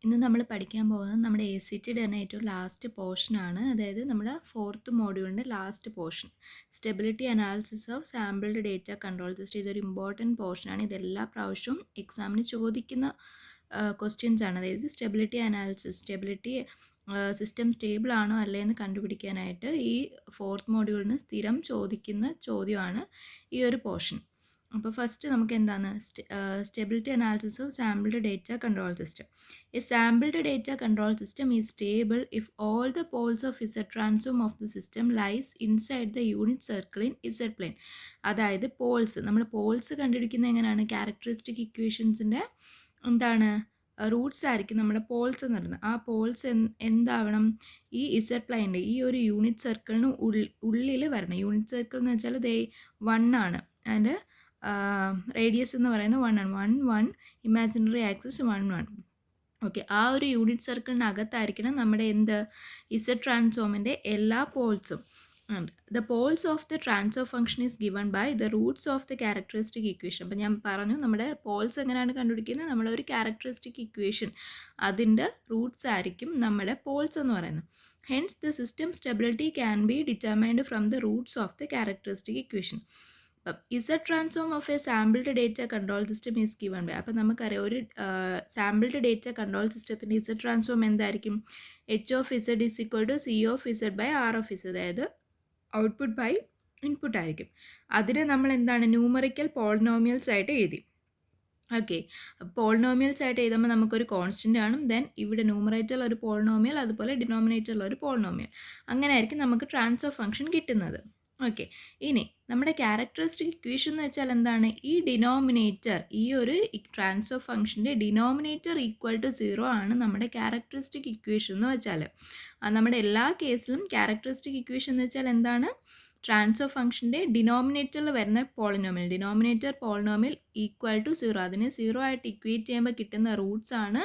ഇന്ന് നമ്മൾ പഠിക്കാൻ പോകുന്നത് നമ്മുടെ എ സി ടിയുടെ തന്നെ ഏറ്റവും ലാസ്റ്റ് പോർഷനാണ്. അതായത് നമ്മുടെ 4th മോഡ്യൂളിൻ്റെ last portion, stability analysis of sampled data control system. ഇതൊരു ഇമ്പോർട്ടൻറ്റ് പോർഷനാണ്. ഇതെല്ലാ പ്രാവശ്യവും എക്സാമിന് ചോദിക്കുന്ന ക്വസ്റ്റ്യൻസ് ആണ്. അതായത് സ്റ്റെബിലിറ്റി അനാലിസിസ്, സിസ്റ്റം സ്റ്റേബിൾ ആണോ അല്ലേ എന്ന് കണ്ടുപിടിക്കാനായിട്ട് ഈ 4th മോഡ്യൂളിന് സ്ഥിരം ചോദിക്കുന്ന ചോദ്യമാണ് ഈ ഒരു പോർഷൻ. അപ്പോൾ ഫസ്റ്റ് നമുക്ക് എന്താണ് stability analysis of sampled data control system. A sampled data control system is stable if all the poles of Z transform of the system lies inside the unit circle in Z plane. അതായത് Paul's, നമ്മൾ Paul's കണ്ടുപിടിക്കുന്നത് എങ്ങനെയാണ്? Characteristic ഇക്വേഷൻസിൻ്റെ എന്താണ് Roots ആയിരിക്കും നമ്മുടെ poles എന്ന് പറയുന്നത്. ആ പോൾസ് എന്താവണം? ഈ ഇസഡ് പ്ലെയിൻ്റെ ഈ ഒരു യൂണിറ്റ് സർക്കിളിന് ഉള്ളിൽ വരണം. യൂണിറ്റ് സർക്കിൾ എന്ന് വെച്ചാൽ ദേ 1 ആണ്. ആൻഡ് റേഡിയസ് എന്ന് പറയുന്നത് 1 ആണ്. 1 1 ഇമാജിനറി ആക്സിസ് 1 1. ഓക്കെ, ആ ഒരു യൂണിറ്റ് സർക്കിളിനകത്തായിരിക്കണം നമ്മുടെ ഇസഡ് ട്രാൻസ്ഫോമിൻ്റെ എല്ലാ പോൾസും. And the poles of the transfer function is given by the roots of the characteristic equation. അപ്പം ഞാൻ പറഞ്ഞു നമ്മുടെ പോൾസ് എങ്ങനെയാണ് കണ്ടുപിടിക്കുന്നത്? നമ്മുടെ ഒരു ക്യാരക്ടറിസ്റ്റിക് ഇക്വേഷൻ, അതിൻ്റെ റൂട്ട്സ് ആയിരിക്കും നമ്മുടെ പോൾസ് എന്ന് പറയുന്നത്. Hence the system stability can be determined from the roots of the characteristic equation. അപ്പം Z transform of a sampled data control system is given by. അപ്പം നമുക്കറിയാം ഒരു സാമ്പിൾഡ് ഡേറ്റ കൺട്രോൾ സിസ്റ്റത്തിൻ്റെ ഇസഡ് ട്രാൻസ്ഫോം എന്തായിരിക്കും? H of Z is equal to C of Z by R of Z. അതായത് output by input ആയിരിക്കും. അതിനെ നമ്മൾ എന്താണ് ന്യൂമറിക്കൽ പോളിനോമിയൽസ് ആയിട്ട് എഴുതി. ഓക്കെ, പോളിനോമിയൽസ് ആയിട്ട് എഴുതുമ്പോൾ നമുക്കൊരു കോൺസ്റ്റൻ്റ് കാണും. ദെൻ ഇവിടെ ന്യൂമറേറ്ററിൽ ഒരു പോളിനോമിയൽ, അതുപോലെ ഡിനോമിനേറ്ററിൽ ഒരു പോളിനോമിയൽ. അങ്ങനെ ആയിരിക്കും നമുക്ക് ട്രാൻസ്ഫർ ഫംഗ്ഷൻ കിട്ടുന്നത്. ഓക്കെ, ഇനി നമ്മുടെ ക്യാരക്ടറിസ്റ്റിക് ഇക്വേഷൻ എന്ന് വെച്ചാൽ എന്താണ്? ഈ ഡിനോമിനേറ്റർ, ഈ ഒരു ട്രാൻസ്ഫർ ഫംഗ്ഷൻ്റെ ഡിനോമിനേറ്റർ ഈക്വൽ ടു 0 ആണ് നമ്മുടെ ക്യാരക്ടറിസ്റ്റിക് ഇക്വേഷൻ എന്ന് വെച്ചാൽ. നമ്മുടെ എല്ലാ കേസിലും ക്യാരക്ടറിസ്റ്റിക് ഇക്വേഷൻ എന്ന് വെച്ചാൽ എന്താണ്? ട്രാൻസ്ഫർ ഫംഗ്ഷൻ്റെ ഡിനോമിനേറ്ററിൽ വരുന്ന polynomial, denominator polynomial equal to 0, അതിനെ 0 ആയിട്ട് ഇക്വേറ്റ് ചെയ്യുമ്പോൾ കിട്ടുന്ന റൂട്ട്സ് ആണ്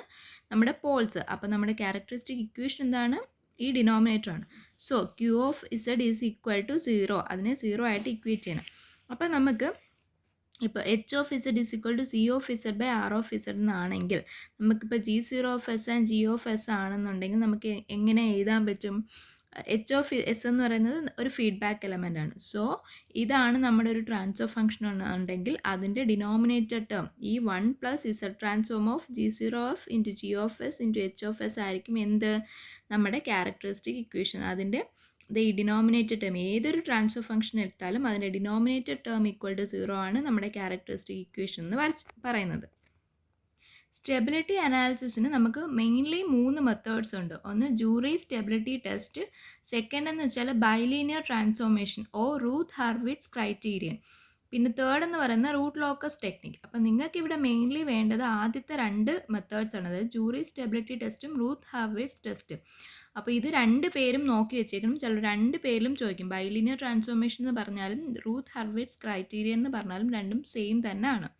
നമ്മുടെ പോൾസ്. അപ്പോൾ നമ്മുടെ ക്യാരക്ടറിസ്റ്റിക് ഇക്വേഷൻ എന്താണ്? ഈ ഡിനോമിനേറ്റർ ആണ്. So Q of Z is equal to 0, അതിനെ 0 ആയിട്ട് ഇക്വേറ്റ് ചെയ്യണം. അപ്പോൾ നമുക്ക് ഇപ്പോൾ H of Z is equal to C of Z by R of Z എന്നാണെങ്കിൽ, നമുക്കിപ്പോൾ G0 of S and G of S ആണെന്നുണ്ടെങ്കിൽ നമുക്ക് എങ്ങനെ എഴുതാൻ പറ്റും? എച്ച് ഓഫ് എസ് എന്ന് പറയുന്നത് ഒരു ഫീഡ്ബാക്ക് എലമെൻ്റ് ആണ്. സോ ഇതാണ് നമ്മുടെ ഒരു ട്രാൻസ്ഫർ ഫംഗ്ഷൻ ഉണ്ടെങ്കിൽ അതിൻ്റെ ഡിനോമിനേറ്റർ ടേം ഈ 1 plus Z transform of G0 of into G of S into H of S ആയിരിക്കും എന്ത്? നമ്മുടെ ക്യാരക്ടറിസ്റ്റിക് ഇക്വേഷൻ. അതിൻ്റെ ഈ ഡിനോമിനേറ്റർ ടേം, ഏതൊരു ട്രാൻസ്ഫർ ഫംഗ്ഷൻ എടുത്താലും അതിൻ്റെ ഡിനോമിനേറ്റർ ടേം ഈക്വൽ ടു 0 ആണ് നമ്മുടെ ക്യാരക്ടറിസ്റ്റിക് ഇക്വേഷൻ എന്ന് പറയുന്നത്. സ്റ്റെബിലിറ്റി അനാലിസിസിന് നമുക്ക് മെയിൻലി 3 മെത്തേഡ്സ് ഉണ്ട്. ഒന്ന് ജൂറി സ്റ്റെബിലിറ്റി ടെസ്റ്റ്, സെക്കൻഡ് എന്ന് വെച്ചാൽ bilinear transformation Ruth Hurwitz criterion, പിന്നെ തേർഡ് എന്ന് പറയുന്ന റൂട്ട് ലോക്കസ് ടെക്നിക്. അപ്പം നിങ്ങൾക്ക് ഇവിടെ മെയിൻലി വേണ്ടത് ആദ്യത്തെ 2 മെത്തേഡ്സ് ആണ്, അതായത് ജൂറി സ്റ്റെബിലിറ്റി ടെസ്റ്റും റൂത്ത് ഹർവിറ്റ്സ് ടെസ്റ്റും. അപ്പോൾ ഇത് 2 പേരും നോക്കി വെച്ചേക്കണം. ചില 2 പേരിലും ചോദിക്കും. ബൈലീനിയർ ട്രാൻസ്ഫോർമേഷൻ എന്ന് പറഞ്ഞാലും റൂത്ത് ഹർവിറ്റ്സ് ക്രൈറ്റീരിയൻ എന്ന് പറഞ്ഞാലും രണ്ടും സെയിം തന്നെയാണ്.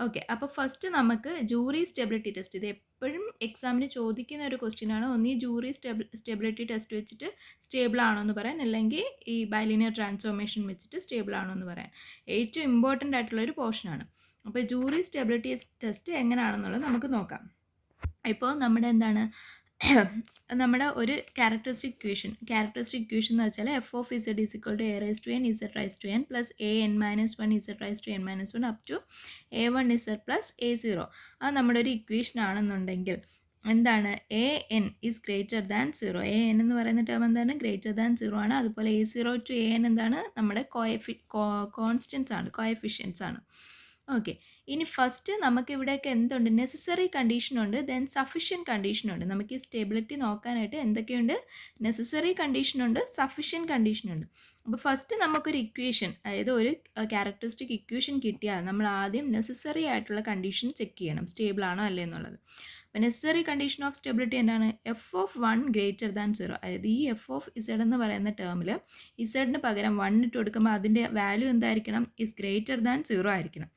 ഓക്കെ, അപ്പോൾ ഫസ്റ്റ് നമുക്ക് ജൂറി സ്റ്റെബിലിറ്റി ടെസ്റ്റ്. ഇത് എപ്പോഴും എക്സാമിന് ചോദിക്കുന്ന ഒരു ക്വസ്റ്റ്യൻ ആണ്. ഒന്നീ ജൂറി സ്റ്റെബിലിറ്റി ടെസ്റ്റ് വെച്ചിട്ട് സ്റ്റേബിൾ ആണോ എന്ന് പറയാൻ, അല്ലെങ്കിൽ ഈ ബൈലീനിയർ ട്രാൻസ്ഫോർമേഷൻ വെച്ചിട്ട് സ്റ്റേബിൾ ആണോ എന്ന് പറയാൻ. ഏറ്റവും ഇമ്പോർട്ടൻ്റ് ആയിട്ടുള്ളൊരു പോർഷനാണ്. അപ്പോൾ ജൂറി സ്റ്റെബിലിറ്റി ടെസ്റ്റ് എങ്ങനെയാണെന്നുള്ളത് നമുക്ക് നോക്കാം. ഇപ്പോൾ നമ്മുടെ എന്താണ് നമ്മുടെ ഒരു ക്യാരക്ടറിസ്റ്റിക് ഇക്വേഷൻ എന്ന് വെച്ചാൽ F of Z is equal to A raise to N Z raise to N plus A N minus 1 Z raise to N minus 1 up to A1 Z plus A0. അത് നമ്മുടെ ഒരു equation ആണെന്നുണ്ടെങ്കിൽ എന്താണ്? A N is greater than 0. A N എന്ന് പറയുന്ന term എന്താണ്? Greater than 0 ആണ്. അതുപോലെ A0 ടു എ എൻ എന്താണ്? നമ്മുടെ കോൺസ്റ്റൻസ് ആണ്, കോഎഫിഷ്യൻസ് ആണ്. ഓക്കെ, ഇനി ഫസ്റ്റ് നമുക്കിവിടെയൊക്കെ എന്തുണ്ട്? നെസസറി കണ്ടീഷനുണ്ട്, ദെൻ സഫിഷ്യൻറ്റ് കണ്ടീഷനുണ്ട്. നമുക്ക് ഈ സ്റ്റെബിലിറ്റി നോക്കാനായിട്ട് എന്തൊക്കെയുണ്ട്? നെസസറി കണ്ടീഷനുണ്ട്, സഫിഷ്യൻറ്റ് കണ്ടീഷനുണ്ട്. അപ്പോൾ ഫസ്റ്റ് നമുക്കൊരു ഇക്വേഷൻ, അതായത് ഒരു ക്യാരക്ടറിസ്റ്റിക് ഇക്വേഷൻ കിട്ടിയാൽ നമ്മൾ ആദ്യം നെസസറി ആയിട്ടുള്ള കണ്ടീഷൻ ചെക്ക് ചെയ്യണം, സ്റ്റേബിൾ ആണോ അല്ലേ എന്നുള്ളത്. അപ്പോൾ നെസസറി കണ്ടീഷൻ ഓഫ് സ്റ്റെബിലിറ്റി എന്താണ്? F of 1 greater than 0. അതായത് ഈ എഫ് ഓഫ് ഇസഡ് എന്ന് പറയുന്ന ടേമിൽ ഇസഡിന് പകരം 1 ഇട്ട് കൊടുക്കുമ്പോൾ അതിൻ്റെ വാല്യൂ എന്തായിരിക്കണം? ഇസ് ഗ്രേറ്റർ ദാൻ 0 ആയിരിക്കണം.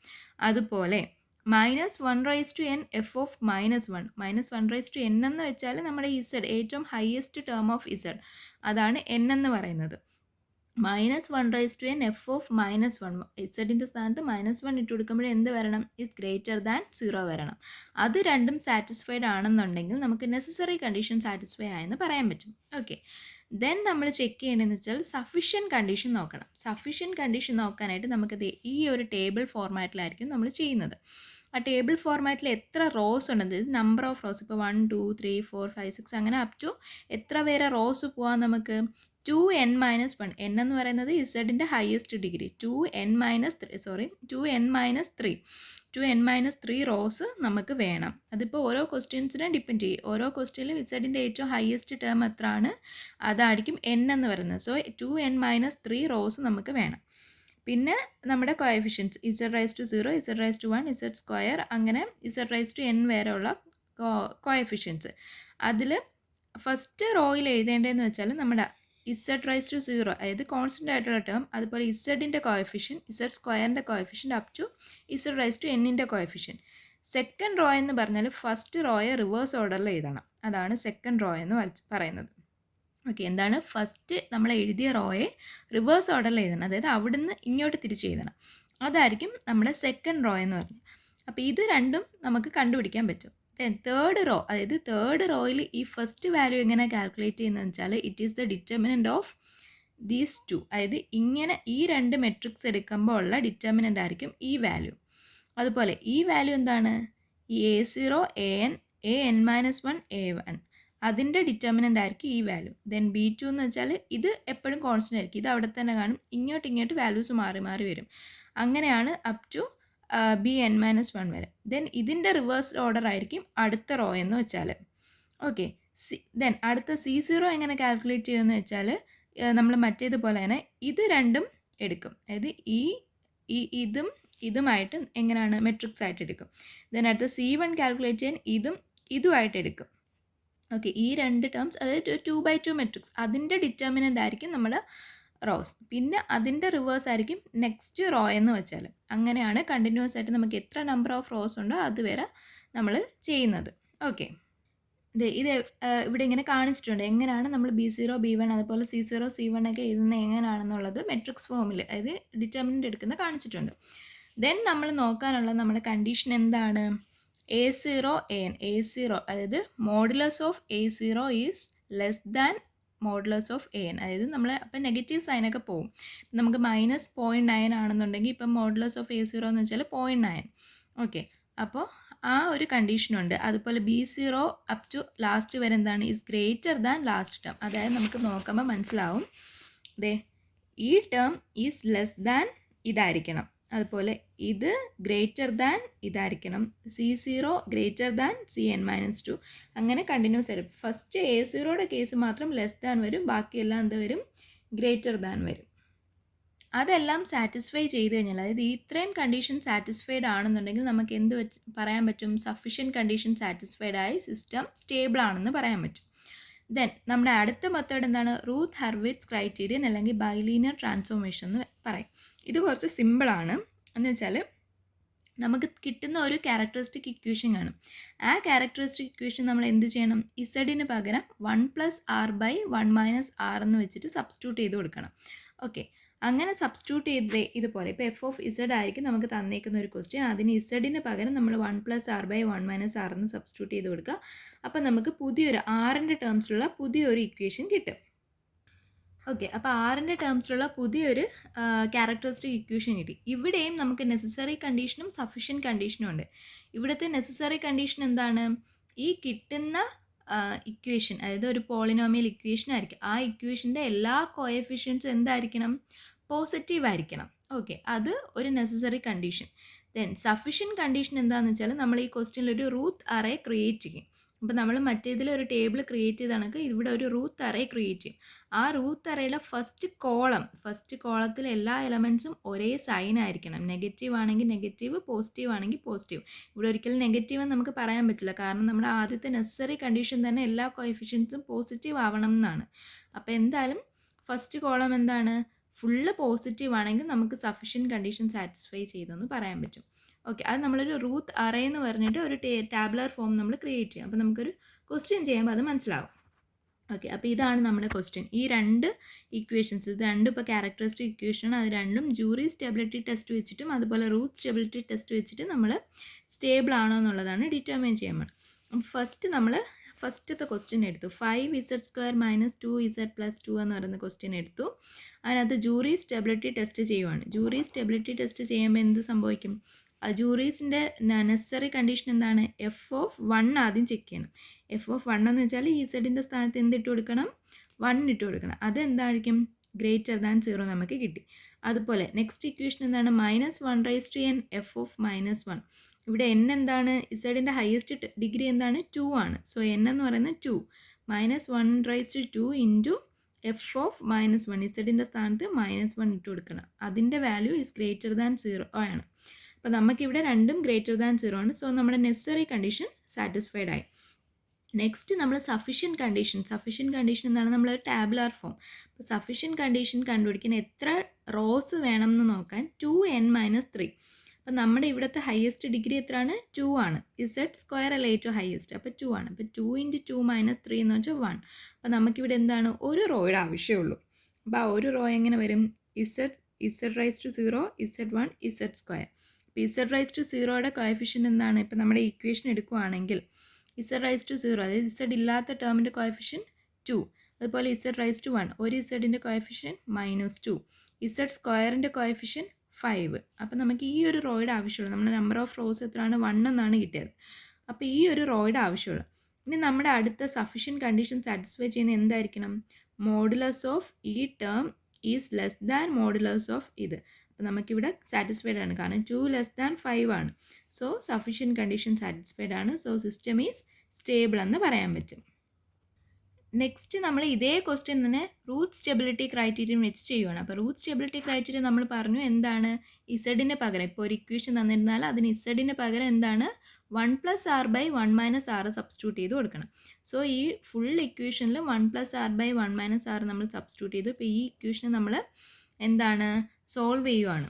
അതുപോലെ -1 raise to N F of -1. -1 raise to N എന്ന് വെച്ചാൽ നമ്മുടെ ഇസഡ് ഏറ്റവും ഹയസ്റ്റ് ടേം ഓഫ് ഇസഡ്, അതാണ് എൻ എന്ന് പറയുന്നത്. -1 f of -1 ഇസഡിൻ്റെ സ്ഥാനത്ത് -1 ഇട്ട് കൊടുക്കുമ്പോൾ എന്ത് വരണം? ഇസ് ഗ്രേറ്റർ ദാൻ 0 വരണം. അത് രണ്ടും സാറ്റിസ്ഫൈഡ് ആണെന്നുണ്ടെങ്കിൽ നമുക്ക് നെസസറി കണ്ടീഷൻ സാറ്റിസ്ഫൈ ആയെന്ന് പറയാൻ പറ്റും. ഓക്കെ, ദെൻ നമ്മൾ ചെക്ക് ചെയ്യേണ്ടതെന്ന് വെച്ചാൽ സഫിഷ്യൻറ്റ് കണ്ടീഷൻ നോക്കണം. സഫിഷ്യൻറ്റ് കണ്ടീഷൻ നോക്കാനായിട്ട് നമുക്കത് ഈ ഒരു ടേബിൾ ഫോർമാറ്റിലായിരിക്കും നമ്മൾ ചെയ്യുന്നത്. ആ ടേബിൾ ഫോർമാറ്റിൽ എത്ര റോസ് ഉണ്ട്, അതായത് നമ്പർ ഓഫ് റോസ്, ഇപ്പോൾ 1 2 3 4 5 6 അങ്ങനെ അപ് ടു എത്ര വരെ റോസ് പോകാം നമുക്ക്? 2n - 1. n എന്ന് പറയുന്നത് ഇസഡിൻ്റെ ഹയസ്റ്റ് ഡിഗ്രി. 2n - 3 റോസ് നമുക്ക് വേണം. അതിപ്പോൾ ഓരോ ക്വസ്റ്റ്യൻസിനെ ഡിപ്പെൻഡ് ചെയ്യും. ഓരോ ക്വസ്റ്റ്യനിലും ഇസഡിൻ്റെ ഏറ്റവും ഹയസ്റ്റ് ടേം എത്രയാണ് അതായിരിക്കും n എന്ന് പറയുന്നത്. സോ 2n - 3 റോസ് നമുക്ക് വേണം. പിന്നെ നമ്മുടെ കോഎഫിഷ്യൻസ് z⁻0, z⁻1, z² അങ്ങനെ z⁻n വരെയുള്ള കോഎഫിഷ്യൻസ്. അതിൽ ഫസ്റ്റ് റോയിൽ എഴുതേണ്ടതെന്ന് വെച്ചാൽ നമ്മുടെ z⁻0 അതായത് കോൺസ്റ്റൻ്റ് ആയിട്ടുള്ള ടേം, അതുപോലെ ഇസഡിൻ്റെ coefficient, z² coefficient up to z⁻n coefficient. Second row എന്ന് പറഞ്ഞാൽ ഫസ്റ്റ് റോയെ റിവേഴ്സ് ഓർഡറിൽ എഴുതണം. അതാണ് സെക്കൻഡ് റോ എന്ന് പറയുന്നത്. ഓക്കെ, എന്താണ്? ഫസ്റ്റ് നമ്മൾ എഴുതിയ റോയെ റിവേഴ്സ് ഓർഡറിൽ എഴുതണം, അതായത് അവിടുന്ന് ഇങ്ങോട്ട് തിരിച്ച് എഴുതണം. അതായിരിക്കും നമ്മുടെ സെക്കൻഡ് റോ എന്ന് പറയുന്നത്. അപ്പോൾ ഇത് രണ്ടും നമുക്ക് കണ്ടുപിടിക്കാൻ പറ്റും. ദെൻ തേർഡ് റോ, അതായത് തേർഡ് റോയിൽ ഈ ഫസ്റ്റ് വാല്യൂ എങ്ങനെ കാൽക്കുലേറ്റ് ചെയ്യുന്നതെന്ന് വെച്ചാൽ it is the determinant of these two, അതായത് ഇങ്ങനെ ഈ രണ്ട് മെട്രിക്സ് എടുക്കുമ്പോൾ ഉള്ള ഡിറ്റർമിനൻ്റ് ആയിരിക്കും ഈ വാല്യൂ. അതുപോലെ ഈ വാല്യൂ എന്താണ്? ഈ a0 an a(n-1) a1 അതിൻ്റെ ഡിറ്റർമിനൻ്റ് ആയിരിക്കും ഈ വാല്യൂ. ദെൻ b2 എന്ന് വെച്ചാൽ ഇത് എപ്പോഴും കോൺസ്റ്റൻ്റ് ആയിരിക്കും, ഇത് അവിടെ തന്നെ കാണും, ഇങ്ങോട്ട് വാല്യൂസ് മാറി മാറി വരും. അങ്ങനെയാണ് അപ് ടു bn-1 വരെ. ദെൻ ഇതിൻ്റെ റിവേഴ്സ് ഓർഡർ ആയിരിക്കും അടുത്ത റോ എന്ന് വെച്ചാൽ. ഓക്കെ, ദെൻ അടുത്ത c0 എങ്ങനെ കാൽക്കുലേറ്റ് ചെയ്യുമെന്ന് വെച്ചാൽ നമ്മൾ മറ്റേതുപോലെ തന്നെ ഇത് രണ്ടും എടുക്കും, അതായത് ഇതുമായിട്ട് എങ്ങനെയാണ് മെട്രിക്സ് ആയിട്ട് എടുക്കും. ദെൻ അടുത്ത c1 കാൽക്കുലേറ്റ് ചെയ്യാൻ ഇതുമായിട്ട് എടുക്കും. ഓക്കെ, ഈ രണ്ട് ടേംസ്, അതായത് 2x2 മെട്രിക്സ്, അതിൻ്റെ ഡിറ്റർമിനൻ്റ് ആയിരിക്കും നമ്മുടെ റോസ്. പിന്നെ അതിൻ്റെ റിവേഴ്സ് ആയിരിക്കും നെക്സ്റ്റ് റോ എന്ന് വെച്ചാൽ. അങ്ങനെയാണ് കണ്ടിന്യൂസ് ആയിട്ട് നമുക്ക് എത്ര നമ്പർ ഓഫ് റോസ് ഉണ്ടോ അതുവരെ നമ്മൾ ചെയ്യുന്നത്. ഓക്കെ, ഇത് ഇവിടെ ഇങ്ങനെ കാണിച്ചിട്ടുണ്ട് എങ്ങനെയാണ് നമ്മൾ b0 b1 അതുപോലെ c0 c1 ഒക്കെ എഴുതുന്നത് എങ്ങനെയാണെന്നുള്ളത് മെട്രിക്സ് ഫോമിൽ, അതായത് ഡിറ്റർമിനൻ്റ് എടുക്കുന്ന കാണിച്ചിട്ടുണ്ട്. ദെൻ നമ്മൾ നോക്കാനുള്ള നമ്മുടെ കണ്ടീഷൻ എന്താണ്? a0 an, a0 അതായത് modulus of a0 is less than modulus of an, അതായത് നമ്മൾ അപ്പം നെഗറ്റീവ് സൈനൊക്കെ പോകും. നമുക്ക് -0.9 ആണെന്നുണ്ടെങ്കിൽ ഇപ്പം മോഡുലസ് ഓഫ് a0 എന്ന് വെച്ചാൽ 0.9. ഓക്കെ, അപ്പോൾ ആ ഒരു കണ്ടീഷനുണ്ട്. അതുപോലെ b0 അപ് ടു ലാസ്റ്റ് വരെ എന്താണ്? Is greater than last term, അതായത് നമുക്ക് നോക്കുമ്പോൾ മനസ്സിലാവും ഈ ടേം ഈസ് ലെസ് ദാൻ ഇതായിരിക്കണം, അതുപോലെ ഇത് ഗ്രേറ്റർ ദാൻ ഇതായിരിക്കണം, c0 ഗ്രേറ്റർ ദാൻ cn-2 അങ്ങനെ കണ്ടിന്യൂസ് ആയിരിക്കും. ഫസ്റ്റ് a0യുടെ കേസ് മാത്രം ലെസ് ദാൻ വരും, ബാക്കിയെല്ലാം എന്ത് വരും? ഗ്രേറ്റർ ദാൻ വരും. അതെല്ലാം സാറ്റിസ്ഫൈ ചെയ്ത് കഴിഞ്ഞാൽ, അതായത് ഇത്രയും കണ്ടീഷൻ സാറ്റിസ്ഫൈഡ് ആണെന്നുണ്ടെങ്കിൽ നമുക്ക് എന്ത് പറയാൻ പറ്റും? സഫിഷ്യൻറ്റ് കണ്ടീഷൻ സാറ്റിസ്ഫൈഡ് ആയി സിസ്റ്റം സ്റ്റേബിൾ ആണെന്ന് പറയാൻ പറ്റും. ദെൻ നമ്മുടെ അടുത്ത മെത്തേഡ് എന്താണ്? റൂത്ത് ഹർവിറ്റ്സ് ക്രൈറ്റീരിയൻ അല്ലെങ്കിൽ ബൈലീനിയർ ട്രാൻസ്ഫോർമേഷൻ എന്ന് പറയും. ഇത് കുറച്ച് സിമ്പിളാണ്. എന്ന് വെച്ചാൽ നമുക്ക് കിട്ടുന്ന ഒരു ക്യാരക്ടറിസ്റ്റിക് ഇക്വേഷൻ കാണും. ആ ക്യാരക്ടറിസ്റ്റിക് ഇക്വേഷൻ നമ്മൾ എന്ത് ചെയ്യണം? ഇസഡിന് പകരം 1 + r/1 - r എന്ന് വെച്ചിട്ട് സബ്സ്റ്റിറ്റ്യൂട്ട് ചെയ്ത് കൊടുക്കണം. ഓക്കെ, അങ്ങനെ സബ്സ്റ്റിറ്റ്യൂട്ട് ചെയ്ത് ഇതുപോലെ ഇപ്പോൾ f of z ആയിരിക്കും നമുക്ക് തന്നേക്കുന്ന ഒരു ക്വസ്റ്റ്യൻ. അതിന് ഇസഡിന് പകരം നമ്മൾ 1 + r/1 - r എന്ന് സബ്സ്റ്റിറ്റ്യൂട്ട് ചെയ്ത് കൊടുക്കുക. അപ്പോൾ നമുക്ക് പുതിയൊരു ആറിൻ്റെ ടേംസിലുള്ള പുതിയൊരു ഇക്വേഷൻ കിട്ടും. ഓക്കെ, അപ്പോൾ ആറിൻ്റെ ടേംസിലുള്ള പുതിയൊരു ക്യാരക്ടറിസ്റ്റിക് ഇക്വേഷൻ കിട്ടി. ഇവിടെയും നമുക്ക് നെസസറി കണ്ടീഷനും സഫിഷ്യൻറ്റ് കണ്ടീഷനും ഉണ്ട്. ഇവിടുത്തെ നെസസറി കണ്ടീഷൻ എന്താണ്? ഈ കിട്ടുന്ന ഇക്വേഷൻ, അതായത് ഒരു പോളിനോമിയൽ ഇക്വേഷൻ ആയിരിക്കും. ആ ഇക്വേഷൻ്റെ എല്ലാ കോഎഫിഷ്യൻസും എന്തായിരിക്കണം? പോസിറ്റീവ് ആയിരിക്കണം. ഓക്കെ, അത് ഒരു necessary condition. Then sufficient condition എന്താണെന്ന് വെച്ചാൽ നമ്മൾ ഈ ക്വസ്റ്റ്യനിൽ ഒരു റൂത്ത് അറേ ക്രിയേറ്റ് ചെയ്യും. അപ്പോൾ നമ്മൾ മറ്റേതിൽ ഒരു ടേബിൾ ക്രിയേറ്റ് ചെയ്ത കണക്ക് ഇവിടെ ഒരു റൂത്ത് അറേ ക്രിയേറ്റ് ചെയ്യും. ആ റൂത്ത് അറേയിലെ ഫസ്റ്റ് കോളത്തിൽ എല്ലാ എലമെൻറ്റ്സും ഒരേ സൈൻ ആയിരിക്കണം. നെഗറ്റീവ് ആണെങ്കിൽ നെഗറ്റീവ്, പോസിറ്റീവ് ആണെങ്കിൽ പോസിറ്റീവ്. ഇവിടെ ഒരിക്കലും നെഗറ്റീവ് എന്ന് നമുക്ക് പറയാൻ പറ്റില്ല, കാരണം നമ്മുടെ ആദ്യത്തെ നെസസറി കണ്ടീഷൻ തന്നെ എല്ലാ കോഎഫിഷ്യൻസും പോസിറ്റീവ് ആവണം എന്നാണ്. അപ്പോൾ എന്തായാലും ഫസ്റ്റ് കോളം എന്താണ്? ഫുള്ള് പോസിറ്റീവ് ആണെങ്കിൽ നമുക്ക് സഫിഷ്യൻറ്റ് കണ്ടീഷൻ സാറ്റിസ്ഫൈ ചെയ്തെന്ന് പറയാൻ പറ്റും. ഓക്കെ, അത് നമ്മളൊരു റൂത്ത് അറേ എന്ന് പറഞ്ഞിട്ട് ഒരു ടാബുലർ ഫോം നമ്മൾ ക്രിയേറ്റ് ചെയ്യും. അപ്പോൾ നമുക്കൊരു ക്വസ്റ്റ്യൻ ചെയ്യുമ്പോൾ അത് മനസ്സിലാവും. ഓക്കെ, അപ്പോൾ ഇതാണ് നമ്മുടെ ക്വസ്റ്റ്യൻ. ഈ രണ്ട് ഇക്വേഷൻസ്, ഇത് രണ്ടും ഇപ്പോൾ ക്യാരക്ടറിസ്റ്റിക് ഇക്വേഷൻ, അത് രണ്ടും ജൂറി സ്റ്റെബിലിറ്റി ടെസ്റ്റ് വെച്ചിട്ടും അതുപോലെ റൂത്ത് സ്റ്റെബിലിറ്റി ടെസ്റ്റ് വെച്ചിട്ട് നമ്മൾ സ്റ്റേബിൾ ആണോ എന്നുള്ളതാണ് ഡിറ്റർമൈൻ ചെയ്യാൻ വേണം. ഫസ്റ്റത്തെ ക്വസ്റ്റ്യൻ എടുത്തു. 5z² - 2z+2 എന്ന് പറയുന്ന ക്വസ്റ്റ്യൻ എടുത്തു. അതിനകത്ത് ജൂറി സ്റ്റെബിലിറ്റി ടെസ്റ്റ് ചെയ്യുവാണ്. ജൂറി സ്റ്റെബിലിറ്റി ടെസ്റ്റ് ചെയ്യുമ്പോൾ എന്ത് സംഭവിക്കും? ജൂറീസിൻ്റെ നെസസറി കണ്ടീഷൻ എന്താണ്? f(1) ആദ്യം ചെക്ക് ചെയ്യണം. f(1) എന്ന് വെച്ചാൽ ഇസഡിൻ്റെ സ്ഥാനത്ത് എന്ത് ഇട്ട് കൊടുക്കണം? 1 ഇട്ട് കൊടുക്കണം. അതെന്തായിരിക്കും? >0 നമുക്ക് കിട്ടി. അതുപോലെ നെക്സ്റ്റ് ഇക്വേഷൻ എന്താണ്? -1n f(-1). ഇവിടെ n എന്താണ്? ഇസഡിൻ്റെ ഹയസ്റ്റ് ഡിഗ്രി എന്താണ്? 2 ആണ്. സോ n എന്ന് പറയുന്നത് 2 -1/2 ഇൻറ്റു f(-1). ഇസഡിൻ്റെ സ്ഥാനത്ത് -1 ഇട്ട് കൊടുക്കണം. അതിൻ്റെ വാല്യൂ >0 ആണ്. അപ്പോൾ നമുക്കിവിടെ രണ്ടും >0 ആണ്. സോ നമ്മുടെ നെസസറി കണ്ടീഷൻ സാറ്റിസ്ഫൈഡ് ആയി. നെക്സ്റ്റ് നമ്മൾ സഫിഷ്യൻറ്റ് കണ്ടീഷൻ എന്താണ്? നമ്മളൊരു ടാബുലാർ ഫോം. അപ്പോൾ സഫിഷ്യൻറ്റ് കണ്ടീഷൻ കണ്ടുപിടിക്കാൻ എത്ര റോസ് വേണം എന്ന് നോക്കാൻ 2n - 3. അപ്പോൾ നമ്മുടെ ഇവിടുത്തെ ഹയസ്റ്റ് ഡിഗ്രി എത്രയാണ്? 2 ആണ്. z² അല്ലേ ഏറ്റവും ഹയസ്റ്റ്, അപ്പോൾ 2 ആണ്. അപ്പോൾ 2 × 2 - 3 എന്ന് വെച്ചാൽ 1. അപ്പോൾ നമുക്കിവിടെ എന്താണ്? ഒരു റോയുടെ ആവശ്യമുള്ളൂ. അപ്പോൾ ആ ഒരു റോ എങ്ങനെ വരും? z⁻⁴, z1, z². അപ്പോൾ z⁻⁴ കോഎഫിഷ്യൻ്റ് എന്താണ്? ഇപ്പോൾ നമ്മുടെ ഇക്വേഷൻ എടുക്കുകയാണെങ്കിൽ z⁻⁴, അതായത് z ഇല്ലാത്ത ടേമിൻ്റെ കോഎഫിഷ്യൻ്റ് 2, അതുപോലെ z⁻1, ഒരു z-ൻ്റെ കോഎഫിഷ്യൻ്റ് -2, z² കോഎഫിഷ്യൻ്റ് 5. അപ്പോൾ നമുക്ക് ഈ ഒരു റോയുടെ ആവശ്യമുള്ളൂ. നമ്മുടെ നമ്പർ ഓഫ് റോസ് എത്രയാണ്? 1 എന്നാണ് കിട്ടിയത്. അപ്പോൾ ഈ ഒരു റോയുടെ ആവശ്യമുള്ളൂ. ഇനി നമ്മുടെ അടുത്ത സഫിഷ്യൻറ്റ് കണ്ടീഷൻ സാറ്റിസ്ഫൈ ചെയ്യുന്ന എന്തായിരിക്കണം? മോഡുലസ് ഓഫ് ഈ term is less than modulus of ഇത്. അപ്പോൾ നമുക്കിവിടെ സാറ്റിസ്ഫൈഡ് ആണ്, കാരണം 2 > 5 ആണ്. സോ സഫിഷ്യൻറ്റ് കണ്ടീഷൻ സാറ്റിസ്ഫൈഡ് ആണ്. സോ സിസ്റ്റം ഈസ് സ്റ്റേബിൾ എന്ന് പറയാൻ പറ്റും. നെക്സ്റ്റ് നമ്മൾ ഇതേ ക്വസ്റ്റ്യൻ തന്നെ റൂത്ത് സ്റ്റെബിലിറ്റി ക്രൈറ്റീരിയൻ വെച്ച് ചെയ്യുവാണ്. അപ്പോൾ റൂത്ത് സ്റ്റെബിലിറ്റി ക്രൈറ്റീരിയൻ നമ്മൾ പറഞ്ഞു എന്താണ്? ഇസഡിന് പകരം, ഇപ്പോൾ ഒരു ഇക്വേഷൻ തന്നിരുന്നാൽ അതിന് ഇസഡിന് പകരം എന്താണ്? 1+r/1 - r സബ്സ്റ്റിറ്റ്യൂട്ട് ചെയ്ത് കൊടുക്കണം. സോ ഈ ഫുൾ ഇക്വേഷനിൽ 1+r/1 - r നമ്മൾ സബ്സ്റ്റിറ്റ്യൂട്ട് ചെയ്തു. ഇപ്പോൾ ഈ ഇക്വേഷനെ നമ്മൾ എന്താണ്? സോൾവ് ചെയ്യുവാണ്.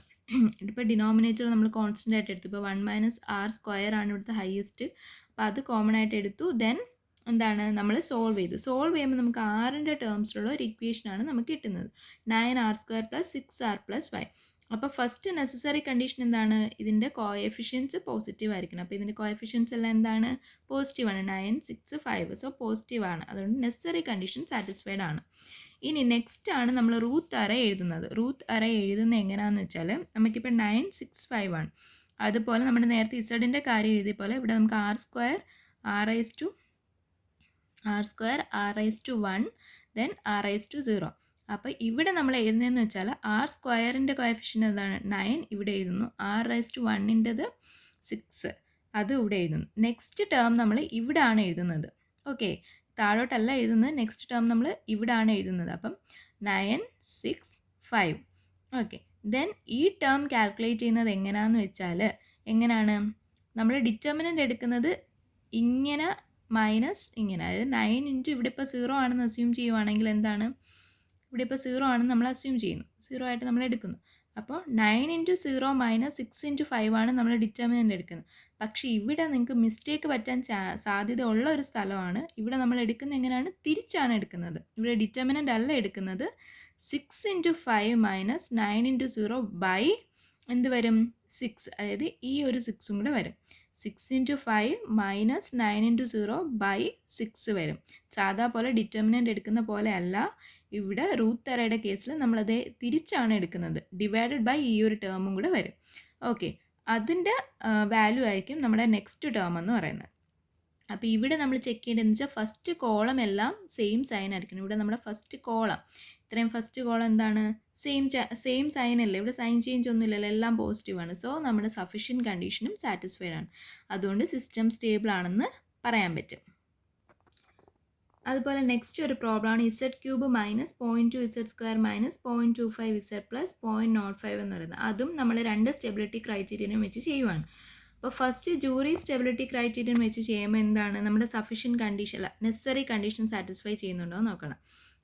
ഇപ്പോൾ ഡിനോമിനേറ്റർ നമ്മൾ കോൺസ്റ്റൻ്റ് ആയിട്ട് എടുത്തു. ഇപ്പോൾ 1 - r² ആണ് ഇവിടുത്തെ ഹയസ്റ്റ്. അപ്പോൾ അത് കോമൺ ആയിട്ട് എടുത്തു. ദെൻ എന്താണ്? നമ്മൾ സോൾവ് ചെയ്തു. സോൾവ് ചെയ്യുമ്പോൾ നമുക്ക് ആറിൻ്റെ ടേംസിലുള്ള ഒരു ഇക്വേഷനാണ് നമുക്ക് കിട്ടുന്നത്. 9r² + 6r + 5. അപ്പോൾ ഫസ്റ്റ് നെസസറി കണ്ടീഷൻ എന്താണ്? ഇതിൻ്റെ കോഎഫിഷ്യൻസ് പോസിറ്റീവ് ആയിരിക്കണം. അപ്പോൾ ഇതിൻ്റെ കോഎഫിഷ്യൻസ് എല്ലാം എന്താണ്? പോസിറ്റീവാണ്. 9, 6, 5. സോ പോസിറ്റീവാണ്. അതുകൊണ്ട് നെസസറി കണ്ടീഷൻ സാറ്റിസ്ഫൈഡ് ആണ്. ഇനി നെക്സ്റ്റ് ആണ് നമ്മൾ റൂത്ത് അറേ എഴുതുന്നത്. റൂത്ത് അറേ എഴുതുന്നത് എങ്ങനെയാണെന്ന് വെച്ചാൽ നമുക്കിപ്പോൾ 9, 6, 5 ആണ്. അതുപോലെ നമ്മുടെ നേരത്തെ ഇസഡിൻ്റെ കാര്യം എഴുതിയ പോലെ ഇവിടെ നമുക്ക് r², r⁻1, ദെൻ r⁻0. അപ്പോൾ ഇവിടെ നമ്മൾ എഴുതുന്നതെന്ന് വെച്ചാൽ r²ൻ്റെ കോഎഫിഷ്യൻ്റ് എന്താണ്? 9 ഇവിടെ എഴുതുന്നു. r⁻1ൻ്റെത് 6 അത് ഇവിടെ എഴുതുന്നു. നെക്സ്റ്റ് ടേം നമ്മൾ ഇവിടാണ് എഴുതുന്നത്. ഓക്കെ, താഴോട്ടല്ല എഴുതുന്നത്. നെക്സ്റ്റ് ടേം നമ്മൾ ഇവിടാണ് എഴുതുന്നത്. അപ്പം 9, 6, 5. ഓക്കെ, ദെൻ ഈ ടേം കാൽക്കുലേറ്റ് ചെയ്യുന്നത് എങ്ങനെയാണെന്ന് വെച്ചാൽ എങ്ങനെയാണ്? നമ്മൾ ഡിറ്റർമിനൻ്റ് എടുക്കുന്നത് ഇങ്ങനെ മൈനസ് ഇങ്ങനെ, അതായത് 9 × ഇവിടെ ഇപ്പോൾ 0 ആണെന്ന് അസ്യൂം ചെയ്യുവാണെങ്കിൽ എന്താണ്? ഇവിടെ ഇപ്പോൾ 0 ആണെന്ന് നമ്മൾ അസ്യൂം ചെയ്യുന്നു. 0 ആയിട്ട് നമ്മൾ എടുക്കുന്നു. അപ്പോൾ 9 × 0 - 6 × 5 ആണ് നമ്മൾ ഡിറ്റർമിനൻ്റ് എടുക്കുന്നത്. പക്ഷേ ഇവിടെ നിങ്ങൾക്ക് മിസ്റ്റേക്ക് പറ്റാൻ സാധ്യത ഉള്ള ഒരു സ്ഥലമാണ്. ഇവിടെ നമ്മൾ എടുക്കുന്നത് എങ്ങനെയാണ്? തിരിച്ചാണ് എടുക്കുന്നത്. ഇവിടെ ഡിറ്റർമിനൻ്റ് അല്ല എടുക്കുന്നത്. 6 × 5 - 9 × 0 എന്ത് വരും? 6, അതായത് ഈ ഒരു 6ഉം കൂടെ വരും. 6 × 5 - 9 × 0 6 വരും. സാധാ പോലെ ഡിറ്റർമിനൻ്റ് എടുക്കുന്ന പോലെ അല്ല. ഇവിടെ റൂത്ത് അറേയുടെ കേസിൽ നമ്മളത് തിരിച്ചാണ് എടുക്കുന്നത്. ഡിവൈഡഡ് ബൈ ഈ ഒരു ടേമും കൂടെ വരും. ഓക്കെ, അതിൻ്റെ വാല്യൂ ആയിരിക്കും നമ്മുടെ നെക്സ്റ്റ് ടേം എന്ന് പറയുന്നത്. അപ്പോൾ ഇവിടെ നമ്മൾ ചെക്ക് ചെയ്യേണ്ടതെന്ന് വെച്ചാൽ ഫസ്റ്റ് കോളം എല്ലാം സെയിം സൈൻ ആയിരിക്കണം. ഇവിടെ നമ്മുടെ ഫസ്റ്റ് കോളം, ഇത്രയും ഫസ്റ്റ് കോളം എന്താണ്? സെയിം സൈൻ അല്ലേ? ഇവിടെ സൈൻ ചേഞ്ച് ഒന്നുമില്ലല്ലോ, എല്ലാം പോസിറ്റീവാണ്. സോ നമ്മുടെ സഫിഷ്യൻറ്റ് കണ്ടീഷനും സാറ്റിസ്ഫൈഡ് ആണ്. അതുകൊണ്ട് സിസ്റ്റം സ്റ്റേബിൾ ആണെന്ന് പറയാൻ പറ്റും. അതുപോലെ നെക്സ്റ്റ് ഒരു പ്രോബ്ലമാണ് z³ - 0.2z² - 0.25z + 0.05 എന്ന് പറയുന്നത്. അതും നമ്മൾ രണ്ട് സ്റ്റെബിലിറ്റി ക്രൈറ്റീരിയനും വെച്ച് ചെയ്യുവാണ്. അപ്പോൾ ഫസ്റ്റ് ജൂറി സ്റ്റെബിലിറ്റി ക്രൈറ്റീരിയൻ വെച്ച് ചെയ്യുമ്പോൾ എന്താണ്? നമ്മുടെ സഫിഷ്യൻറ്റ് കണ്ടീഷൻ അല്ല, നെസസറി കണ്ടീഷൻ സാറ്റിസ്ഫൈ ചെയ്യുന്നുണ്ടോ എന്ന് നോക്കണം.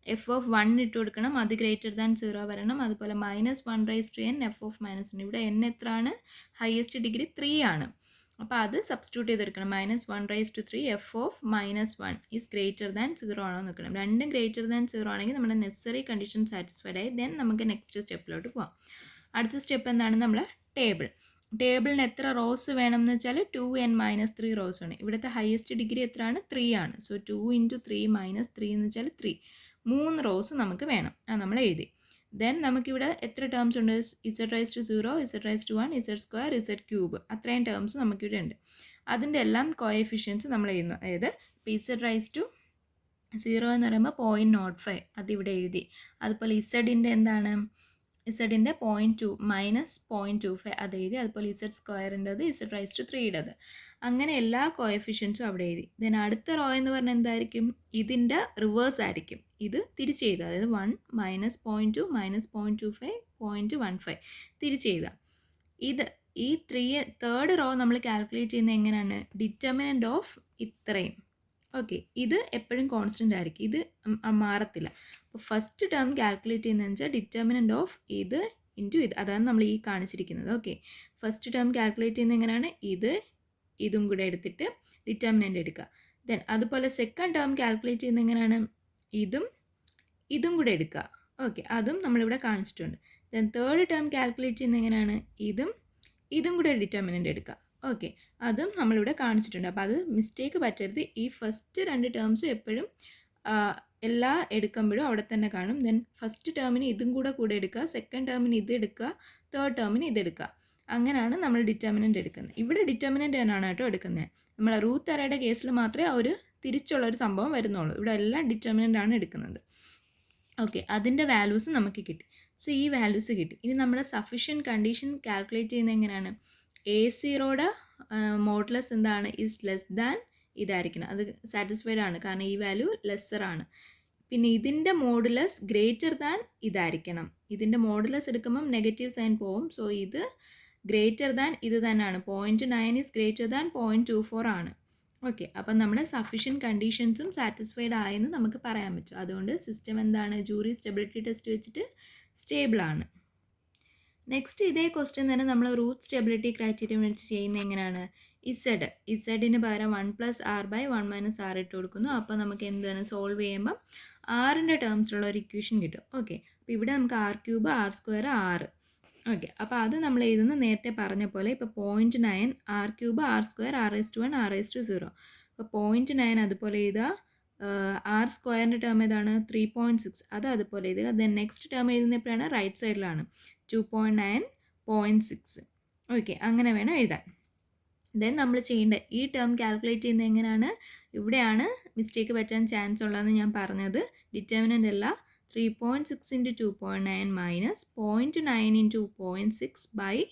f(1) ഇട്ട് കൊടുക്കണം, അത് >0 വരണം. അതുപോലെ -1/n f(-1). ഇവിടെ n എത്രയാണ്? ഹയസ്റ്റ് ഡിഗ്രി 3 ആണ്. അപ്പോൾ അത് സബ്സ്റ്റിറ്റ്യൂട്ട് ചെയ്തെടുക്കണം. -1/3 F of -1 is greater than 0 ആണോ നോക്കണം. രണ്ടും ഗ്രേറ്റർ ദാൻ 0 ആണെങ്കിൽ നമ്മുടെ നെസസറി കണ്ടീഷൻ സാറ്റിസ്ഫൈഡ് ആയി. ദെൻ നമുക്ക് നെക്സ്റ്റ് സ്റ്റെപ്പിലോട്ട് പോകാം. അടുത്ത സ്റ്റെപ്പ് എന്താണ്? നമ്മൾ ടേബിളിന് എത്ര റോസ് വേണം എന്ന് വെച്ചാൽ 2n-3 റോസ് ആണ്. ഇവിടുത്തെ ഹയസ്റ്റ് ഡിഗ്രി എത്രയാണ്? 3 ആണ്. സോ 2 × 3 - 3 എന്ന് വെച്ചാൽ 3. 3 റോസ് നമുക്ക് വേണം. നമ്മൾ എഴുതി. ദെൻ നമുക്കിവിടെ എത്ര ടേംസ് ഉണ്ട്? z⁻0, z⁻1, z², z³ അത്രയും ടേംസ് നമുക്കിവിടെ ഉണ്ട്. അതിൻ്റെ എല്ലാം കോഎഫിഷ്യൻസ് നമ്മൾ എഴുതുന്നു. അതായത് z⁻0 എന്ന് പറയുമ്പോൾ 0.05 അതിവിടെ എഴുതി. അതുപോലെ ഇസഡിൻ്റെ എന്താണ്? ഇസഡിൻ്റെ 0.2 -0.25 അത് എഴുതി. അതുപോലെ z²ൻ്റെത് z⁻3യുടേത് അങ്ങനെ എല്ലാ കോഎഫിഷ്യൻസും അവിടെ എഴുതി. ദെൻ അടുത്ത റോ എന്ന് പറഞ്ഞാൽ എന്തായിരിക്കും? ഇതിൻ്റെ റിവേഴ്സ് ആയിരിക്കും. ഇത് തിരിച്ച് എഴുതുക. അതായത് 1 -0.2 -0.25 0.15 തിരിച്ച് എഴുതുക. ഈ തേർഡ് റോ നമ്മൾ കാൽക്കുലേറ്റ് ചെയ്യുന്നത് എങ്ങനെയാണ്? ഡിറ്റർമിനൻ്റ് ഓഫ് ഇത്രയും. ഓക്കെ, ഇത് എപ്പോഴും കോൺസ്റ്റൻ്റ് ആയിരിക്കും, ഇത് മാറത്തില്ല. അപ്പോൾ ഫസ്റ്റ് ടേം കാൽക്കുലേറ്റ് ചെയ്യുന്നതെന്ന് വെച്ചാൽ ഡിറ്റർമിനൻ്റ് ഓഫ് ഇത് ഇൻറ്റു ഇത്, അതാണ് നമ്മൾ ഈ കാണിച്ചിരിക്കുന്നത്. ഓക്കെ, ഫസ്റ്റ് ടേം കാൽക്കുലേറ്റ് ചെയ്യുന്നത് എങ്ങനെയാണ്? ഇതും കൂടെ എടുത്തിട്ട് ഡിറ്റർമിനൻ്റ് എടുക്കുക. ദെൻ അതുപോലെ സെക്കൻഡ് ടേം കാൽക്കുലേറ്റ് ചെയ്യുന്നത് എങ്ങനെയാണ്? ഇതും കൂടെ എടുക്കുക. ഓക്കെ, അതും നമ്മളിവിടെ കാണിച്ചിട്ടുണ്ട്. ദെൻ തേർഡ് ടേം കാൽക്കുലേറ്റ് ചെയ്യുന്നത് എങ്ങനെയാണ്? ഇതും കൂടെ ഡിറ്റർമിനൻ്റ് എടുക്കുക. ഓക്കെ, അതും നമ്മളിവിടെ കാണിച്ചിട്ടുണ്ട്. അപ്പോൾ അത് മിസ്റ്റേക്ക് പറ്റരുത്. ഈ ഫസ്റ്റ് 2 ടേംസും എപ്പോഴും എല്ലാ എടുക്കുമ്പോഴും അവിടെ തന്നെ കാണും. ദെൻ ഫസ്റ്റ് ടേമിന് ഇതും കൂടെ എടുക്കുക, സെക്കൻഡ് ടേമിന് ഇത് എടുക്കുക, തേർഡ് ടേമിന് ഇത് എടുക്കുക. അങ്ങനെയാണ് നമ്മൾ ഡിറ്റർമിനൻ്റ് എടുക്കുന്നത്. ഇവിടെ ഡിറ്റർമിനൻ്റ് തന്നെയാണ് കേട്ടോ എടുക്കുന്നത്. നമ്മൾ റൂട്ട് അറേയുടെ കേസിൽ മാത്രമേ ഒരു തിരിച്ചുള്ളൊരു സംഭവം വരുന്നുള്ളൂ. ഇവിടെ എല്ലാം ഡിറ്റർമിനൻ്റ് ആണ് എടുക്കുന്നത്. ഓക്കെ, അതിൻ്റെ വാല്യൂസ് നമുക്ക് കിട്ടി. സോ ഈ വാല്യൂസ് കിട്ടി. ഇനി നമ്മുടെ സഫിഷ്യൻറ്റ് കണ്ടീഷൻ കാൽക്കുലേറ്റ് ചെയ്യുന്നത് എങ്ങനെയാണ്? A0യുടെ മോഡുലസ് എന്താണ്? ഈസ് ലെസ് ദാൻ ഇതായിരിക്കണം. അത് സാറ്റിസ്ഫൈഡ് ആണ്, കാരണം ഈ വാല്യൂ ലെസ്സർ ആണ്. പിന്നെ ഇതിൻ്റെ മോഡുലസ് ഗ്രേറ്റർ ദാൻ ഇതായിരിക്കണം. ഇതിൻ്റെ മോഡുലസ് എടുക്കുമ്പം നെഗറ്റീവ് സൈൻ പോവും. സോ ഇത് ഗ്രേറ്റർ ദാൻ ഇത് തന്നെയാണ്. 0.9 ഈസ് ഗ്രേറ്റർ ദാൻ 0.24 ആണ്. ഓക്കെ, അപ്പം നമ്മുടെ സഫിഷ്യൻറ്റ് കണ്ടീഷൻസും സാറ്റിസ്ഫൈഡ് ആയെന്ന് നമുക്ക് പറയാൻ പറ്റും. അതുകൊണ്ട് സിസ്റ്റം എന്താണ്? ജൂറി സ്റ്റെബിലിറ്റി ടെസ്റ്റ് വെച്ചിട്ട് സ്റ്റേബിളാണ്. നെക്സ്റ്റ് ഇതേ ക്വസ്റ്റ്യൻ തന്നെ നമ്മൾ റൂട്ട് സ്റ്റെബിലിറ്റി ക്രൈറ്റീരിയ വെച്ച് ചെയ്യുന്നത് എങ്ങനെയാണ്? ഇസഡിന് പകരം 1+r/1 - r ഇട്ട് കൊടുക്കുന്നു. അപ്പോൾ നമുക്ക് എന്താണ് സോൾവ് ചെയ്യുമ്പം ആറിൻ്റെ ടേംസിലുള്ള ഒരു ഇക്വേഷൻ കിട്ടും. ഓക്കെ, അപ്പോൾ ഇവിടെ നമുക്ക് r³ r² 6. ഓക്കെ, അപ്പോൾ അത് നമ്മൾ എഴുതുന്ന നേരത്തെ പറഞ്ഞ പോലെ ഇപ്പോൾ 0.9 r³ r² r⁻1 r⁻0. അപ്പോൾ 0.9 അതുപോലെ എഴുതുക. r²ൻ്റെ ടേം ഏതാണ്? 3.6 അത് അതുപോലെ എഴുതുക. ദെൻ നെക്സ്റ്റ് ടേം എഴുതുന്നപ്പോഴാണ് റൈറ്റ് സൈഡിലാണ് 2.9 0.6. ഓക്കെ, അങ്ങനെ വേണം എഴുതാൻ. ദെൻ നമ്മൾ ചെയ്യേണ്ട ഈ ടേം കാൽക്കുലേറ്റ് ചെയ്യുന്നത് എങ്ങനെയാണ്? ഇവിടെയാണ് മിസ്റ്റേക്ക് പറ്റാൻ ചാൻസ് ഉള്ളതെന്ന് ഞാൻ പറഞ്ഞത്. ഡിറ്റർമിനൻ്റ് അല്ല, 3.6 × 2.9 -0.9 × 0.6 /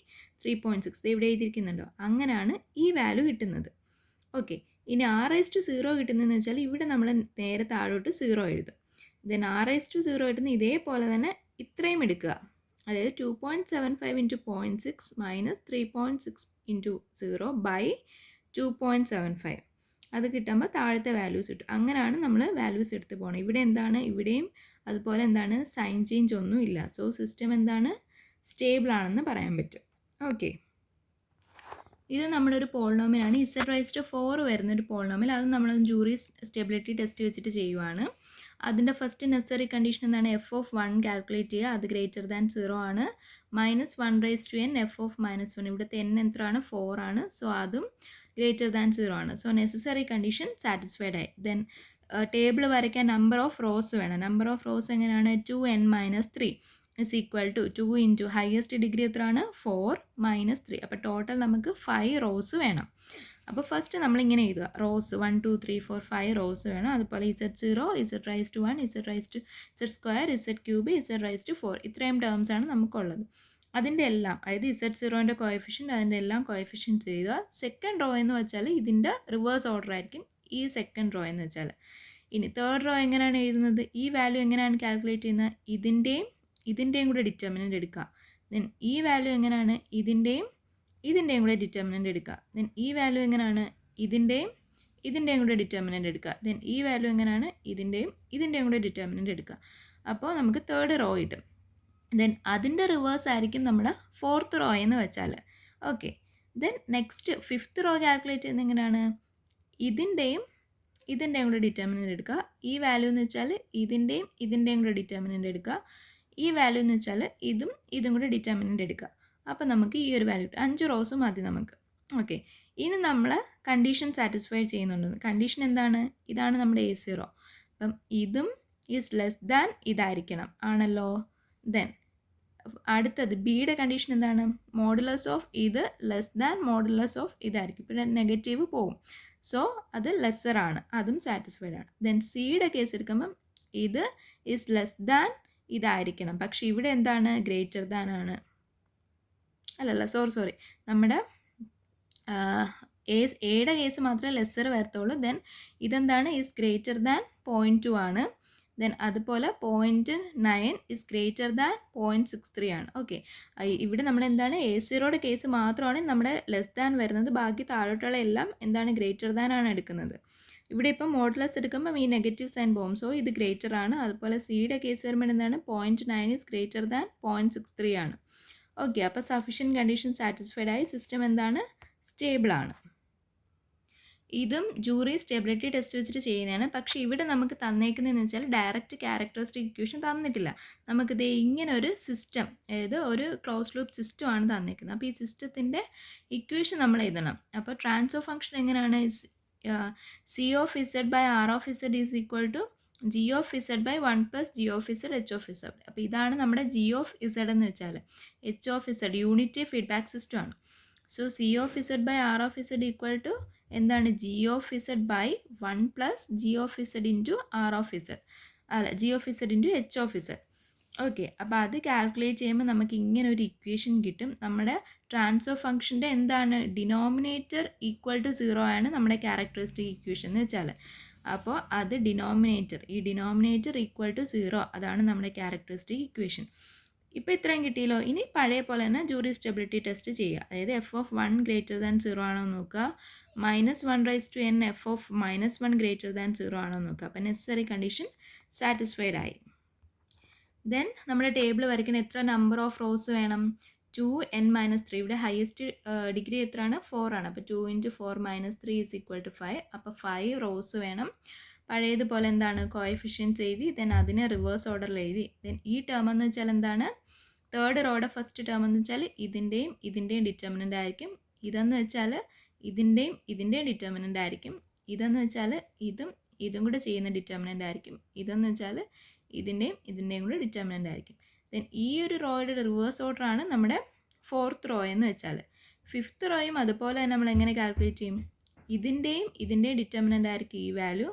3.6 ഇവിടെ എഴുതിയിരിക്കുന്നുണ്ടോ? അങ്ങനെയാണ് ഈ വാല്യൂ കിട്ടുന്നത്. ഓക്കെ, ഇനി r⁻0 കിട്ടുന്നതെന്ന് വെച്ചാൽ ഇവിടെ നമ്മൾ നേരെ താഴോട്ട് 0 എഴുതും. ദെൻ r⁻0 കിട്ടുന്ന ഇതേപോലെ തന്നെ ഇത്രയും എടുക്കുക. അതായത് 2.75 × 0.6 - 3.6 × 0 / 2.75 അത് കിട്ടുമ്പോൾ താഴത്തെ വാല്യൂസ് കിട്ടും. അങ്ങനെയാണ് നമ്മൾ വാല്യൂസ് എടുത്ത് പോകണം. ഇവിടെ എന്താണ്? ഇവിടെയും അതുപോലെ എന്താണ്? സൈൻ ചേഞ്ച് ഒന്നും ഇല്ല. സോ സിസ്റ്റം എന്താണ്? സ്റ്റേബിൾ ആണെന്ന് പറയാൻ പറ്റും. ഓക്കെ, ഇത് നമ്മുടെ ഒരു പോളിനോമിയലാണ്. z⁻4 വരുന്നൊരു പോളിനോമിയൽ. അത് നമ്മൾ ജൂറി സ്റ്റെബിലിറ്റി ടെസ്റ്റ് വെച്ചിട്ട് ചെയ്യുവാണ്. അതിൻ്റെ ഫസ്റ്റ് നെസസറി കണ്ടീഷൻ എന്താണ്? f(1) കാൽക്കുലേറ്റ് ചെയ്യുക. അത് ഗ്രേറ്റർ ദാൻ 0 ആണ്. -1/n f(-1) ഇവിടുത്തെ n എത്രയാണ്? 4 ആണ്. സോ അതും ഗ്രേറ്റർ ദാൻ 0 ആണ്. സോ നെസസറി കണ്ടീഷൻ സാറ്റിസ്ഫൈഡ് ആയി. ദെൻ ടേബിൾ വരയ്ക്കാൻ നമ്പർ ഓഫ് റോസ് വേണം. നമ്പർ ഓഫ് റോസ് എങ്ങനെയാണ്? 2n-3 is equal to 2 × highest degree എത്രയാണ്? 4 - 3. അപ്പോൾ ടോട്ടൽ നമുക്ക് 5 റോസ് വേണം. അപ്പോൾ ഫസ്റ്റ് നമ്മളിങ്ങനെ എഴുതുക. റോസ് 1 2 3 4 5 റോസ് വേണം. അതുപോലെ z0 z⁻1 z², z³ z⁻4 ഇത്രയും ടേംസ് ആണ് നമുക്കുള്ളത്. അതിൻ്റെ എല്ലാം, അതായത് z0ൻ്റെ കോഎഫിഷ്യൻറ്റ് അതിൻ്റെ എല്ലാം കോഎഫിഷ്യൻറ്റ് ചെയ്യുക. സെക്കൻഡ് റോ എന്ന് വെച്ചാൽ ഇതിൻ്റെ റിവേഴ്സ് ഓർഡർ ആയിരിക്കും ഈ സെക്കൻഡ് റോ എന്ന് വെച്ചാൽ. ഇനി തേർഡ് റോ എങ്ങനെയാണ് എഴുതുന്നത്? ഈ വാല്യൂ എങ്ങനെയാണ് കാൽക്കുലേറ്റ് ചെയ്യുന്നത്? ഇതിൻ്റെയും കൂടെ ഡിറ്റർമിനൻ്റ് എടുക്കുക. ദെൻ ഈ വാല്യൂ എങ്ങനെയാണ്? ഇതിൻ്റെയും കൂടെ ഡിറ്റർമിനൻ്റ് എടുക്കുക. ദെൻ ഈ വാല്യൂ എങ്ങനെയാണ്? ഇതിൻ്റെയും കൂടെ ഡിറ്റർമിനൻ്റ് എടുക്കുക. ദെൻ ഈ വാല്യൂ എങ്ങനെയാണ്? ഇതിൻ്റെയും കൂടെ ഡിറ്റർമിനൻ്റ് എടുക്കുക. അപ്പോൾ നമുക്ക് തേർഡ് റോ കിട്ടും. ദെൻ അതിൻ്റെ റിവേഴ്സ് ആയിരിക്കും നമ്മുടെ ഫോർത്ത് റോ എന്ന് വെച്ചാൽ. Okay, then next fifth row calculate ചെയ്യുന്നത് എങ്ങനെയാണ്? ഇതിൻ്റെയും കൂടെ ഡിറ്റർമിനൻ്റ് എടുക്കുക. ഈ വാല്യൂ എന്ന് വെച്ചാൽ ഇതിൻ്റെയും കൂടെ ഡിറ്റർമിനൻ്റ് എടുക്കുക. ഈ വാല്യൂ എന്ന് വെച്ചാൽ ഇതും കൂടെ ഡിറ്റർമിനൻ്റ് എടുക്കുക. അപ്പോൾ നമുക്ക് ഈ ഒരു വാല്യൂ 5 റോസ് മതി നമുക്ക്. ഓക്കെ, ഇനി നമ്മൾ കണ്ടീഷൻ സാറ്റിസ്ഫൈ ചെയ്യുന്നുണ്ട്. കണ്ടീഷൻ എന്താണ്? ഇതാണ് നമ്മുടെ A0. അപ്പം ഇതും ഈസ് ലെസ് ദാൻ ഇതായിരിക്കണം ആണല്ലോ. ദെൻ അടുത്തത് ബിയുടെ കണ്ടീഷൻ എന്താണ്? മോഡുലസ് ഓഫ് ഇത് ലെസ് ദാൻ മോഡുലസ് ഓഫ് ഇതായിരിക്കും. പിന്നെ നെഗറ്റീവ് പോവും. സോ അത് ലെസ്സർ ആണ്, അതും സാറ്റിസ്ഫൈഡ് ആണ്. ദെൻ സിയുടെ കേസ് എടുക്കുമ്പം ഇത് ഈസ് ലെസ് ദാൻ ഇതായിരിക്കണം, പക്ഷെ ഇവിടെ എന്താണ്? ഗ്രേറ്റർ ദാൻ ആണ്. അല്ലല്ല സോറി നമ്മുടെ എയുടെ കേസ് മാത്രമേ ലെസ്സർ വരത്തുള്ളൂ. ദെൻ ഇതെന്താണ്? ഈസ് ഗ്രേറ്റർ ദാൻ 0.2 ആണ്. ദെൻ അതുപോലെ 0.9 ഇസ് ഗ്രേറ്റർ ദാൻ 0.63 ആണ്. ഓക്കെ, ഇവിടെ നമ്മുടെ എന്താണ്? A0യുടെ കേസ് മാത്രമാണ് നമ്മുടെ ലെസ് ദാൻ വരുന്നത്. ബാക്കി താഴോട്ടുള്ള എല്ലാം എന്താണ്? ഗ്രേറ്റർ ദാൻ ആണ് എടുക്കുന്നത്. ഇവിടെ ഇപ്പം മോഡുലസ് എടുക്കുമ്പം ഈ നെഗറ്റീവ് സൈൻ പോകും. സോ ഇത് ഗ്രേറ്റർ ആണ്. അതുപോലെ സിയുടെ കേസ് വരുമ്പോൾ എന്താണ്? 0.9 ഇസ് ഗ്രേറ്റർ ദാൻ 0.63 ആണ്. ഓക്കെ, അപ്പോൾ സഫിഷ്യൻറ്റ് കണ്ടീഷൻ സാറ്റിസ്ഫൈഡ് ആയി. സിസ്റ്റം എന്താണ്? സ്റ്റേബിൾ ആണ്. ഇതും ജൂറി സ്റ്റെബിലിറ്റി ടെസ്റ്റ് വെച്ചിട്ട് ചെയ്യുന്നതാണ്. പക്ഷേ ഇവിടെ നമുക്ക് തന്നേക്കുന്നതെന്ന് വെച്ചാൽ ഡയറക്റ്റ് ക്യാരക്ടറിസ്റ്റിക് ഇക്വേഷൻ തന്നിട്ടില്ല. നമുക്കിത് ഇങ്ങനെ ഒരു സിസ്റ്റം, അതായത് ഒരു ക്ലോസ് ലൂപ്പ് സിസ്റ്റമാണ് തന്നേക്കുന്നത്. അപ്പോൾ ഈ സിസ്റ്റത്തിൻ്റെ ഇക്വേഷൻ നമ്മൾ എഴുതണം. അപ്പോൾ ട്രാൻസ്ഫർ ഫംഗ്ഷൻ എങ്ങനെയാണ്? C of Z by R of Z is equal to G of Z by 1 plus G of Z H of Z. അപ്പോൾ ഇതാണ് നമ്മുടെ ജി ഓഫ് ഇസഡ് എന്ന് വെച്ചാൽ. H of Z unit feedback system ആണ്. So C of Z by R of Z equal to എന്താണ്? G of Z by 1 plus G of Z into R of Z, അല്ല G of Z into H of Z. Okay, അപ്പോൾ അത് calculate ചെയ്യുമ്പോൾ നമുക്ക് ഇങ്ങനെ ഒരു equation കിട്ടും. നമ്മുടെ ട്രാൻസ്ഫർ ഫംഗ്ഷൻ്റെ എന്താണ്? ഡിനോമിനേറ്റർ ഈക്വൽ ടു 0 ആണ് നമ്മുടെ ക്യാരക്ടറിസ്റ്റിക് ഇക്വേഷൻ എന്ന് വെച്ചാൽ. അപ്പോൾ അത് ഈ ഡിനോമിനേറ്റർ ഈക്വൽ ടു 0 അതാണ് നമ്മുടെ ക്യാരക്ടറിസ്റ്റിക് ഇക്വേഷൻ. ഇപ്പോൾ ഇത്രയും കിട്ടിയല്ലോ. ഇനി പഴയ പോലെ തന്നെ ജൂറി സ്റ്റെബിലിറ്റി ടെസ്റ്റ് ചെയ്യുക. അതായത് എഫ് ഓഫ് 1 ഗ്രേറ്റർ ദാൻ 0 ആണോ നോക്കുക. -1/n F of -1 greater than 0 ആണോ നോക്കുക. അപ്പോൾ നെസസറി കണ്ടീഷൻ സാറ്റിസ്ഫൈഡ് ആയി. ദെൻ നമ്മുടെ ടേബിൾ വരയ്ക്കുന്ന എത്ര നമ്പർ ഓഫ് റോസ് വേണം? 2n-3. ഇവിടെ ഹയസ്റ്റ് ഡിഗ്രി എത്രയാണ്? 4 ആണ്. അപ്പോൾ 2 × 4 - 3 = 5. അപ്പോൾ 5 റോസ് വേണം. പഴയതുപോലെ എന്താണ്? കോഎഫിഷ്യൻസ് എഴുതി, ദെൻ അതിനെ റിവേഴ്സ് ഓർഡറിൽ എഴുതി. ദെൻ ഈ ടേം എന്ന് വെച്ചാൽ എന്താണ്? തേർഡ് റോയുടെ ഫസ്റ്റ് ടേം എന്ന് വെച്ചാൽ ഇതിൻ്റെയും ഡിറ്റർമിനൻ്റ് ആയിരിക്കും. ഇതെന്ന് വെച്ചാൽ ഇതിൻ്റെയും ഡിറ്റർമിനൻ്റ് ആയിരിക്കും. ഇതെന്ന് വെച്ചാൽ ഇതും കൂടെ ചെയ്യുന്ന ഡിറ്റർമിനൻ്റ് ആയിരിക്കും. ഇതെന്ന് വെച്ചാൽ ഇതിൻ്റെയും കൂടെ ഡിറ്റർമിനൻ്റ് ആയിരിക്കും. ദെൻ ഈ ഒരു റോയുടെ റിവേഴ്സ് ഓർഡർ ആണ് നമ്മുടെ 4th റോ എന്ന് വെച്ചാൽ. 5th റോയും അതുപോലെ തന്നെ നമ്മൾ എങ്ങനെ കാൽക്കുലേറ്റ് ചെയ്യും? ഇതിൻ്റെയും ഡിറ്റർമിനൻ്റ് ആയിരിക്കും ഈ വാല്യൂ.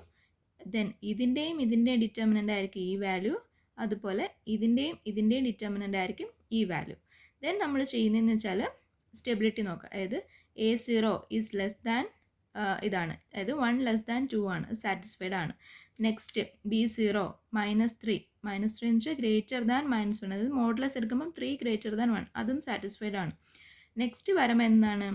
ദെൻ ഇതിൻ്റെയും ഡിറ്റർമിനൻ്റ് ആയിരിക്കും ഈ വാല്യൂ. അതുപോലെ ഇതിൻ്റെയും ഡിറ്റർമിനൻ്റ് ആയിരിക്കും ഈ വാല്യൂ. ദെൻ നമ്മൾ ചെയ്യുന്നതെന്ന് വെച്ചാൽ സ്റ്റെബിലിറ്റി നോക്കുക. അതായത് A0 ഈസ് ലെസ് ദാൻ ഇതാണ്, അതായത് 1 ലെസ് ദാൻ 2 ആണ്, സാറ്റിസ്ഫൈഡ് ആണ്. നെക്സ്റ്റ് B0 -3 എന്ന് വെച്ചാൽ ഗ്രേറ്റർ ദാൻ -1, അതായത് മോഡുലസ് എടുക്കുമ്പം 3 ഗ്രേറ്റർ ദാൻ 1, അതും സാറ്റിസ്ഫൈഡ് ആണ്. നെക്സ്റ്റ് വരുമ്പോൾ എന്താണ്?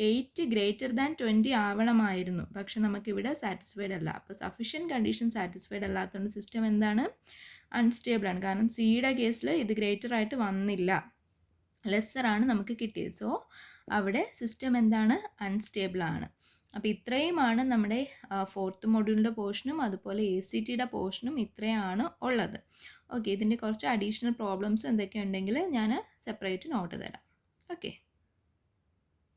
8 ഗ്രേറ്റർ ദാൻ 20 ആവണമായിരുന്നു, പക്ഷെ നമുക്കിവിടെ സാറ്റിസ്ഫൈഡ് അല്ല. അപ്പോൾ സഫിഷ്യൻറ്റ് കണ്ടീഷൻ സാറ്റിസ്ഫൈഡ് അല്ലാത്തതുകൊണ്ട് സിസ്റ്റം എന്താണ്? അൺസ്റ്റേബിൾ ആണ്. കാരണം സിയുടെ കേസിൽ ഇത് ഗ്രേറ്റർ ആയിട്ട് വന്നില്ല, ലെസ്സർ ആണ് നമുക്ക് കിട്ടിയത്. സോ അവിടെ സിസ്റ്റം എന്താണ്? അൺസ്റ്റേബിൾ ആണ്. അപ്പോൾ ഇത്രയുമാണ് നമ്മുടെ 4th മൊഡ്യൂളിൻ്റെ പോർഷനും അതുപോലെ ACTയുടെ പോർഷനും ഇത്രയാണ് ഉള്ളത്. ഓക്കെ, ഇതിൻ്റെ കുറച്ച് അഡീഷണൽ പ്രോബ്ലംസ് എന്തൊക്കെ ഉണ്ടെങ്കിൽ ഞാൻ സെപ്പറേറ്റ് നോട്ട് തരാം. ഓക്കെ.